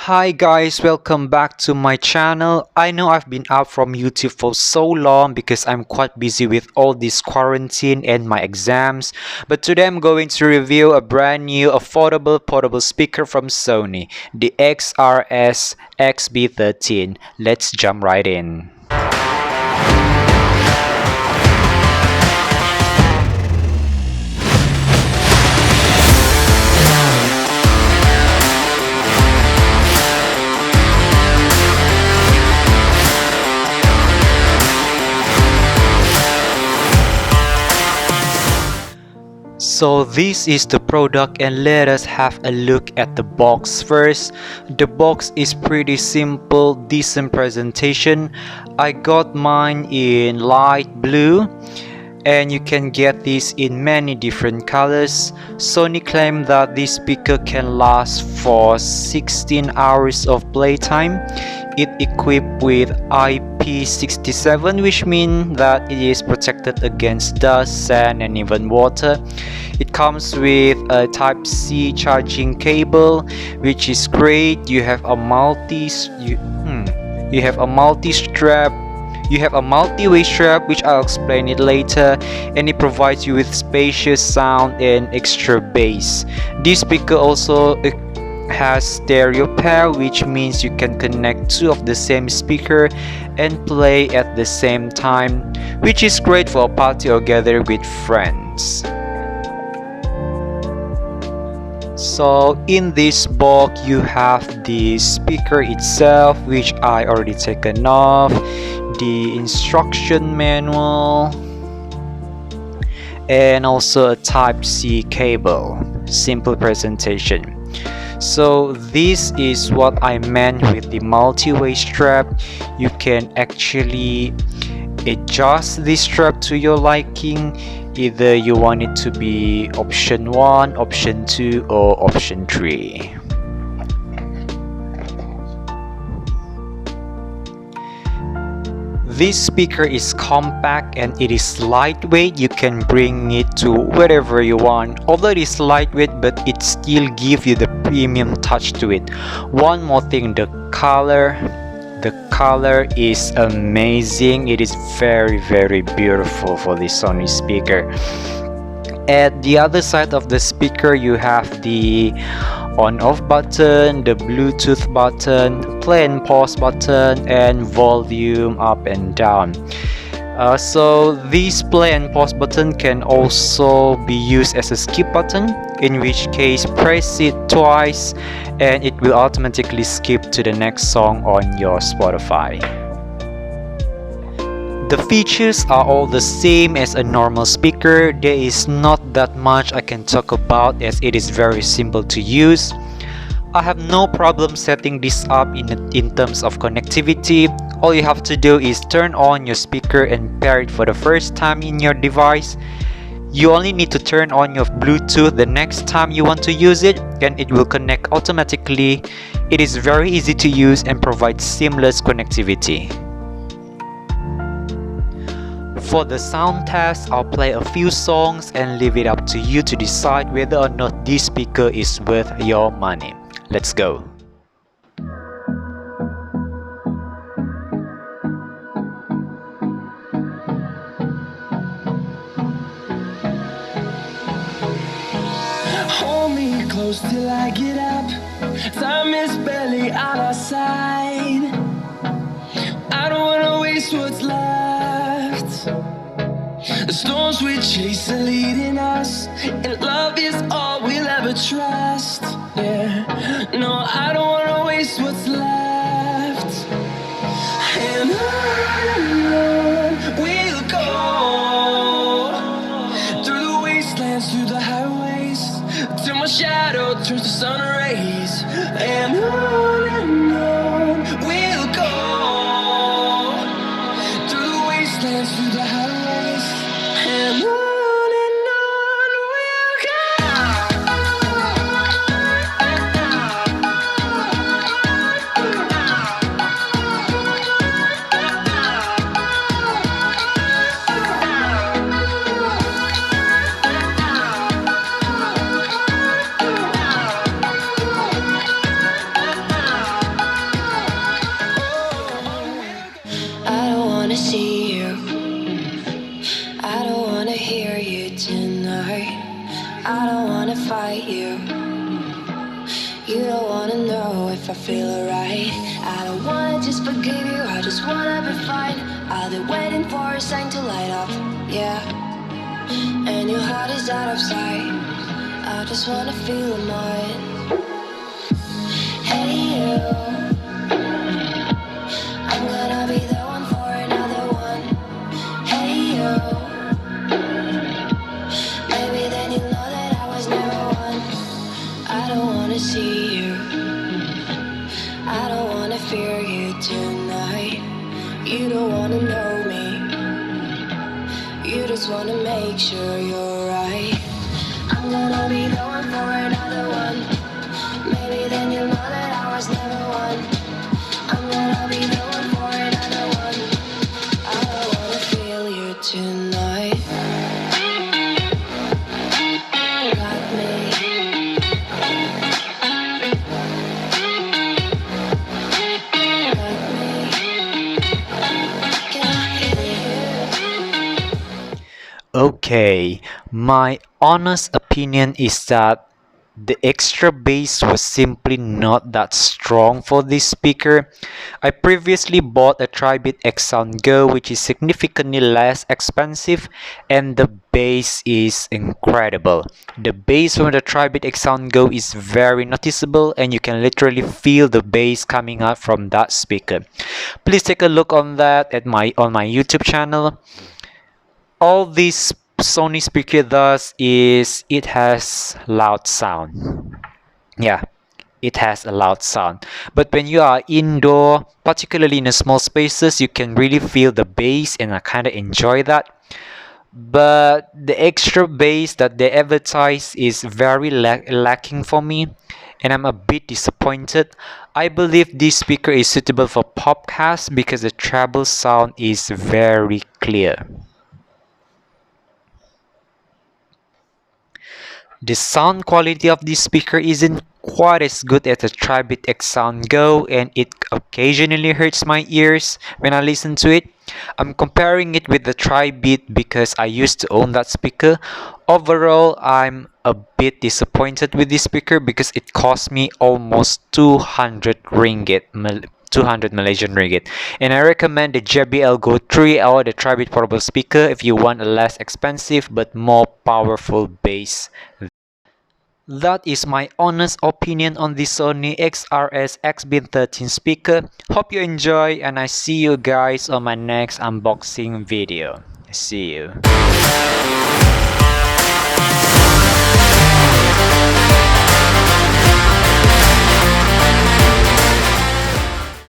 Hi guys, welcome back to my channel. I know I've been out from YouTube for so long because I'm quite busy with all this quarantine and my exams. But today I'm going to review a brand new affordable portable speaker from Sony, the Srs XB-13. Let's jump right in. So this is the product and let us have a look at the box first. The box is pretty simple, decent presentation. I got mine in light blue and you can get this in many different colors. Sony claimed that this speaker can last for 16 hours of playtime. It equipped with IP67, which means that it is protected against dust, sand and even water. It comes with a Type-C charging cable, which is great. You have a multi-way strap, which I'll explain it later, and it provides you with spacious sound and extra bass. This speaker also has stereo pair, which means you can connect two of the same speaker and play at the same time, which is great for a party or gather with friends. So in this box you have the speaker itself, which I already taken off, the instruction manual, and also a Type-C cable. Simple presentation. So this is what I meant with the multi-way strap. You can actually adjust this strap to your liking. Either you want it to be option 1, option 2 or option 3. This speaker is compact and it is lightweight. You can bring it to wherever you want. Although it is lightweight, but it still gives you the premium touch to it. One more thing, the color is amazing. It is very beautiful for the Sony speaker. At the other side of the speaker you have the on-off button, the Bluetooth button, play and pause button, and volume up and down. So this play and pause button can also be used as a skip button, in which case press it twice and it will automatically skip to the next song on your Spotify. The features are all the same as a normal speaker. There is not that much I can talk about as it is very simple to use. I have no problem setting this up in terms of connectivity. All you have to do is turn on your speaker and pair it for the first time in your device. You only need to turn on your Bluetooth the next time you want to use it, and it will connect automatically. It is very easy to use and provides seamless connectivity. For the sound test, I'll play a few songs and leave it up to you to decide whether or not this speaker is worth your money. Let's go. Hold me close till I get up. Time is barely on our side. I don't wanna waste what's left. The storms we chase are leading us, and love is all we'll ever trust. Yeah, no, I don't wanna waste what's left. And on we'll go, through the wastelands, through the highways, till my shadow turns to sun rays. And on we'll go, through the wastelands, through the highways, and on we'll go. You don't wanna know if I feel alright. I don't wanna just forgive you, I just wanna be fine. I'll be waiting for a sign to light up, yeah. And your heart is out of sight. I just wanna feel mine. Hey you, I'm gonna be the one for another one. Hey you, maybe then you know that I was never one. I don't wanna see you, I don't wanna fear you tonight. You don't wanna know me, you just wanna make sure you're right. I'm gonna be the one for another one. Maybe then you'll know that I was never one. I'm gonna be the one for another one. I don't wanna feel you tonight. Got me. Got me. Can I hear you? Okay, my honest opinion is that the extra bass was simply not that strong for this speaker. I previously bought a Tribit X Sound Go, which is significantly less expensive, and the bass is incredible. The bass from the Tribit X Sound Go is very noticeable, and you can literally feel the bass coming out from that speaker. Please take a look on that at on my YouTube channel. All this Sony speaker does is it has loud sound. Yeah, it has a loud sound. But when you are indoor, particularly in a small spaces, you can really feel the bass, and I kind of enjoy that. But the extra bass that they advertise is very lacking for me, and I'm a bit disappointed. I believe this speaker is suitable for podcast because the treble sound is very clear. The sound quality of this speaker isn't quite as good as the Tribit X Sound Go, and it occasionally hurts my ears when I listen to it. I'm comparing it with the Tribit because I used to own that speaker. Overall, I'm a bit disappointed with this speaker because it cost me almost 200 ringgit. 200 Malaysian ringgit, and I recommend the JBL Go 3 or the Tribit portable speaker if you want a less expensive but more powerful bass. That is my honest opinion on the Sony Srs XB-13 speaker. Hope you enjoy, and I see you guys on my next unboxing video. See you.